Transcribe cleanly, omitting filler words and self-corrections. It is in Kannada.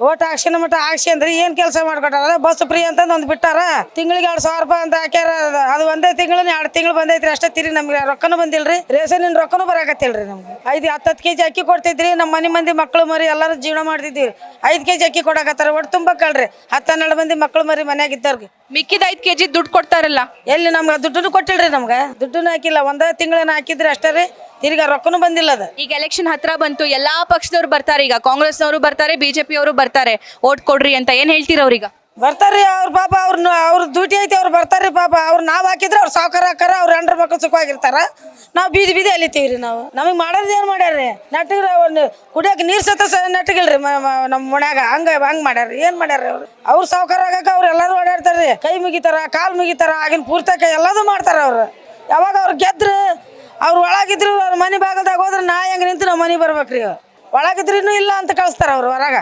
ಓಟ್ ಹಾಕ್ಸಿನ ಮಟ್ಟ ಹಾಕ್ಸಿ ಅಂದ್ರೆ ಏನ್ ಕೆಲಸ ಮಾಡ್ಕೊಟ್ಟಾರ ಬಸ್ ಫ್ರೀ ಅಂತಂದು ಒಂದು ಬಿಟ್ಟಾರ ತಿಂಗಳಿಗೆ 2,000 ರೂಪಾಯಿ ಅಂತ ಹಾಕ್ಯಾರ ಅದು ಒಂದೇ ತಿಂಗಳು 2 ತಿಂಗಳು ಬಂದೈತ್ರಿ ಅಷ್ಟೇ ತಿರುಗಿ ನಮ್ಗೆ ರೊಕ್ಕನೂ ಬಂದಿಲ್ರಿ ರೇಷನಿನ ರೊಕ್ಕನೂ ಬರಾಕತ್ತಿಲ್ರಿ ನಮ್ಗೆ 5-10 ಕೆಜಿ ಅಕ್ಕಿ ಕೊಡ್ತಿದ್ರಿ ನಮ್ಮ ಮನೆ ಮಂದಿ ಮಕ್ಕಳು ಮರಿ ಎಲ್ಲರೂ ಜೀವನ ಮಾಡ್ತಿದ್ವಿ 5 ಕೆಜಿ ಅಕ್ಕಿ ಕೊಡಕತ್ತಾರ ಒಟ್ಟು ತುಂಬಕ್ಕಲ್ರಿ 10-12 ಮಂದಿ ಮಕ್ಕಳು ಮರಿ ಮನ್ಯಾಗ ಇದ್ದಾರ್ರಿ ಮಿಕ್ಕಿದ 5 ಕೆಜಿ ದುಡ್ಡು ಕೊಡ್ತಾರಲ್ಲ ಎಲ್ಲಿ ನಮ್ಗೆ ದುಡ್ಡು ಕೊಟ್ಟಿಲ್ರಿ ನಮ್ಗೆ ದುಡ್ಡು ಹಾಕಿಲ್ಲ ಒಂದೇ ತಿಂಗಳನ್ನ ಹಾಕಿದ್ರಿ ಅಷ್ಟೇ ರೀ ತಿರ್ಗಾ ರೊಕ್ಕನೂ ಬಂದಿಲ್ಲ ಅದ ಈಗ ಎಲೆಕ್ಷನ್ ಹತ್ರ ಬಂತು ಎಲ್ಲಾ ಪಕ್ಷದವ್ರು ಬರ್ತಾರೆ ಈಗ ಕಾಂಗ್ರೆಸ್ನವರು ಬರ್ತಾರೆ ಬಿಜೆಪಿ ಅವರು ಬರ್ತಾರೆ ಓಟ್ ಕೊಡ್ರಿ ಅಂತ ಏನ್ ಹೇಳ್ತೀರ ಅವ್ರೀಗ ಬರ್ತಾರ್ರಿ ಅವ್ರ ಪಾಪ ಅವ್ರ ಡ್ಯೂಟಿ ಐತಿ ಅವ್ರು ಬರ್ತಾರ್ರಿ ಪಾಪ ನಾವ್ ಹಾಕಿದ್ರೆ ಅವ್ರು ಸಾವುಕಾರ ಹಾಕಾರ ಅವ್ರ ಹೆಂಡ್ರ ಮಕ್ಕಳು ಸುಖವಾಗಿರ್ತಾರ ನಾವು ಬೀದಿ ಅಲಿತೀವ್ರಿ ನಾವು ನಮಗೆ ಮಾಡೋದು ಏನ್ ಮಾಡ್ಯಾರ್ರಿ ನೆಟ್ಟಗ್ರ ಒಂದು ಕುಡಿಯಕ್ಕೆ ನೀರ್ ಸತ ನೆಟ್ಟಗಿಲ್ರಿ ನಮ್ಮ ಮನ್ಯಾಗ ಹಂಗ್ ಮಾಡ್ಯಾರ್ರಿ ಏನ್ ಮಾಡ್ಯಾರ್ರಿ ಅವ್ರು ಸಾವುಕಾರ ಆಗಕ್ಕ ಅವ್ರು ಎಲ್ಲಾರು ಓಡಾಡ್ತಾರ್ರಿ ಕೈ ಮುಗಿತಾರ ಕಾಲ್ ಮುಗಿತಾರ ಆಗಿನ ಪೂರ್ತಕ ಎಲ್ಲದೂ ಮಾಡ್ತಾರ ಅವ್ರು ಯಾವಾಗ ಅವ್ರು ಗೆದ್ರು ಅವ್ರು ಒಳಗಿದ್ರು ಅವ್ರ ಮನೆ ಭಾಗದಾಗ ಹೋದ್ರೆ ನಾ ಹೆಂಗ್ ನಿಂತು ನಾವು ಮನೆ ಬರ್ಬೇಕ್ರಿ ಒಳಗಿದ್ರೂ ಇಲ್ಲ ಅಂತ ಕಳಿಸ್ತಾರ ಅವ್ರು ಹೊರಗ